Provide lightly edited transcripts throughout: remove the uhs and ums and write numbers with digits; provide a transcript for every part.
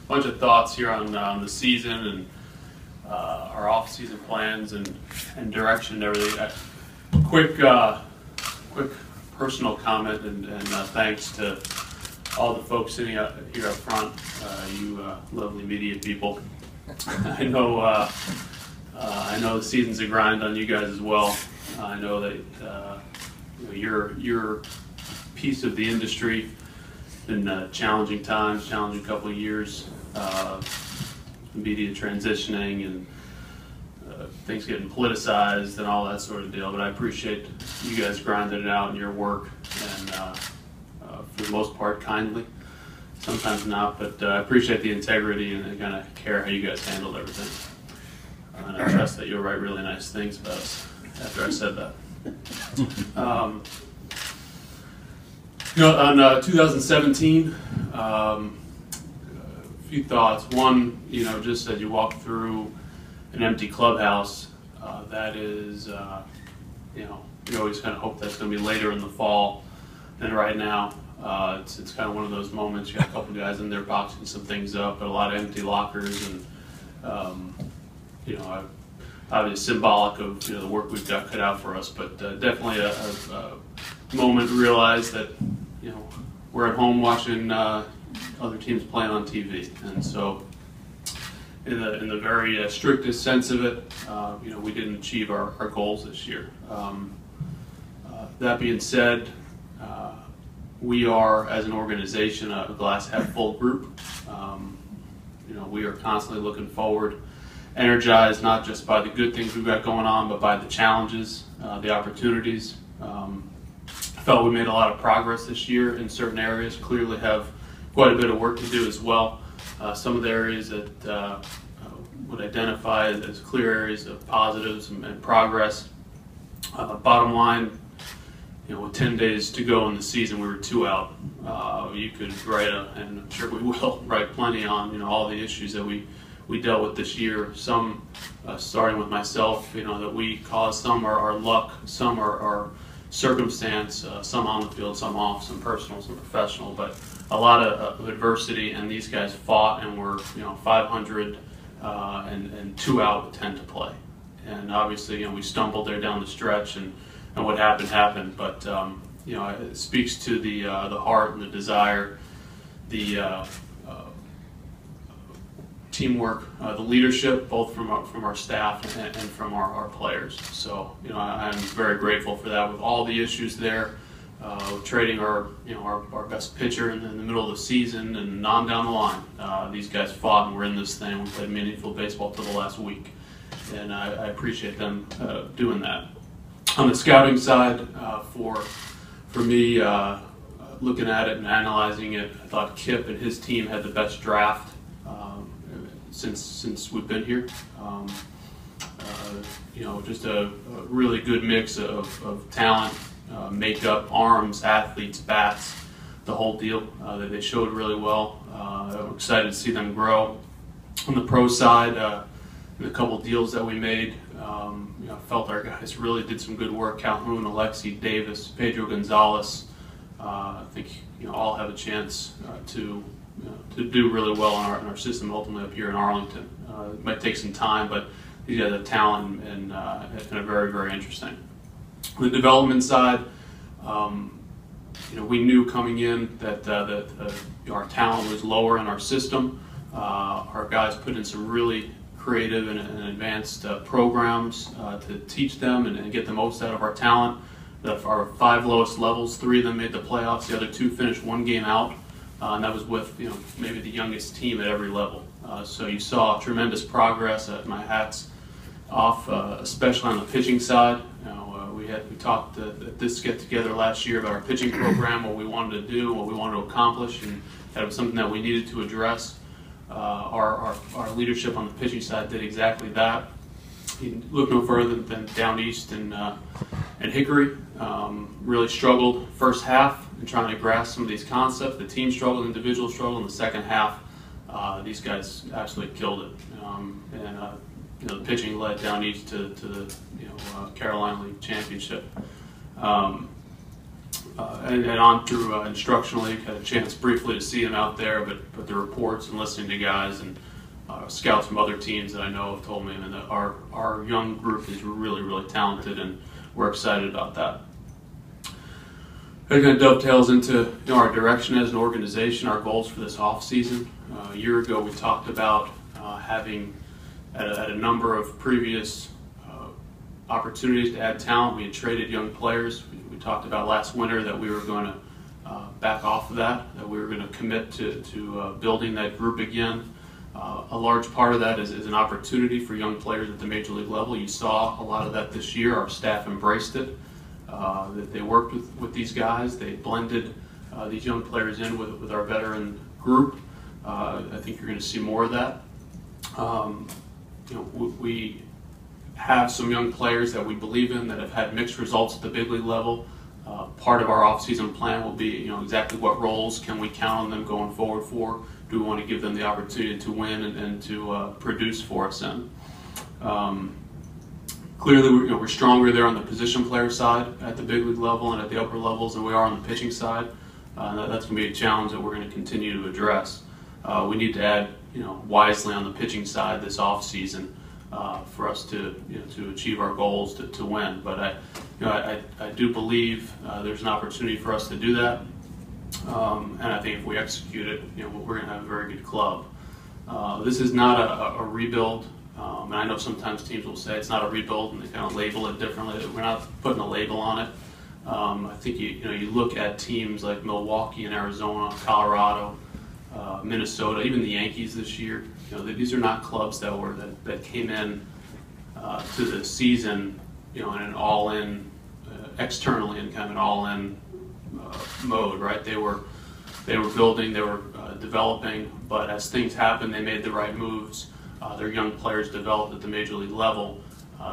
bunch of thoughts here on the season and our off-season plans and direction and everything. Quick personal comment and thanks to all the folks sitting here up front, you lovely media people. I know the season's a grind on you guys as well. I know that your piece of the industry. Been challenging times, challenging couple of years, media transitioning and things getting politicized and all that sort of deal. But I appreciate you guys grinding it out in your work, and for the most part, kindly. Sometimes not, but I appreciate the integrity and kind of care how you guys handled everything. And I trust that you'll write really nice things about us after I said that. On 2017, a few thoughts. One, just as you walk through an empty clubhouse, that is, you always kind of hope that's going to be later in the fall than right now. It's kind of one of those moments. You got a couple guys in there boxing some things up, but a lot of empty lockers, and obviously symbolic of the work we've got cut out for us. But definitely a moment to realize that we're at home watching other teams playing on TV, and so in the very strictest sense of it, we didn't achieve our goals this year. That being said, we are, as an organization, a glass half full group. We are constantly looking forward, energized not just by the good things we've got going on, but by the challenges, the opportunities. I felt we made a lot of progress this year in certain areas. Clearly have quite a bit of work to do as well. Some of the areas that would identify as clear areas of positives and progress. Bottom line, with 10 days to go in the season, we were 2 out. You could write, and I'm sure we will, write plenty on all the issues that we dealt with this year. Some, starting with myself, that we caused. Some are our luck, some are our circumstance, some on the field, some off, some personal, some professional, but a lot of adversity, and these guys fought and were 500 and 2 out with 10 to play. And obviously, we stumbled there down the stretch, and what happened. But it speaks to the heart and the desire, the teamwork, the leadership, both from our staff and from our players. So I'm very grateful for that. With all the issues there, trading our best pitcher in the middle of the season and on down the line, these guys fought and we're in this thing. We played meaningful baseball till the last week, and I appreciate them doing that. On the scouting side, for me, looking at it and analyzing it, I thought Kip and his team had the best draft since we've been here. Just a really good mix of talent, makeup, arms, athletes, bats, the whole deal. That they showed really well. I'm excited to see them grow. On the pro side, the couple deals that we made, I felt our guys really did some good work. Calhoun, Alexi, Davis, Pedro Gonzalez. I think all have a chance to do really well in our system ultimately up here in Arlington. It might take some time, but these guys have talent and it's been very, very interesting. On the development side, we knew coming in that our talent was lower in our system. Our guys put in some really creative and advanced programs to teach them and get the most out of our talent. Our 5 lowest levels, 3 of them made the playoffs. The other 2 finished 1 game out, and that was with maybe the youngest team at every level. So you saw tremendous progress. My hat's off, especially on the pitching side. We talked at this get together last year about our pitching program, what we wanted to do, what we wanted to accomplish, and that was something that we needed to address. Our leadership on the pitching side did exactly that. You look no further than down east and Hickory. Really struggled first half in trying to grasp some of these concepts. The team struggled, individual struggled. In the second half, these guys absolutely killed it. The pitching led down east to the Carolina League Championship. and on through instructional league. Had a chance briefly to see him out there, but the reports and listening to guys and scouts from other teams that I know have told me, and that our young group is really, really talented, and we're excited about that. It kind of dovetails into our direction as an organization, our goals for this off season. A year ago, we talked about having at a number of previous opportunities to add talent. We had traded young players. We talked about last winter that we were going to back off of that we were going to commit to building that group again. A large part of that is an opportunity for young players at the major league level. You saw a lot of that this year. Our staff embraced it. That they worked with these guys. They blended these young players in with our veteran group. I think you're going to see more of that. We have some young players that we believe in that have had mixed results at the big league level. Part of our off-season plan will be, exactly what roles can we count on them going forward for? Do we want to give them the opportunity to win and to produce for us in? Clearly, we're stronger there on the position player side at the big league level and at the upper levels than we are on the pitching side. That's going to be a challenge that we're going to continue to address. We need to add, wisely on the pitching side this off season for us to achieve our goals to win. But I do believe there's an opportunity for us to do that, and I think if we execute it, we're going to have a very good club. This is not a rebuild. And I know sometimes teams will say it's not a rebuild, and they kind of label it differently. We're not putting a label on it. I think you look at teams like Milwaukee and Arizona, Colorado, Minnesota, even the Yankees this year. These are not clubs that came in to the season, in an all-in externally in kind of an all-in mode, right? They were building, they were developing, but as things happened, they made the right moves. Their young players developed at the major league level.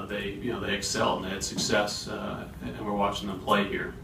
They excelled and they had success, and we're watching them play here.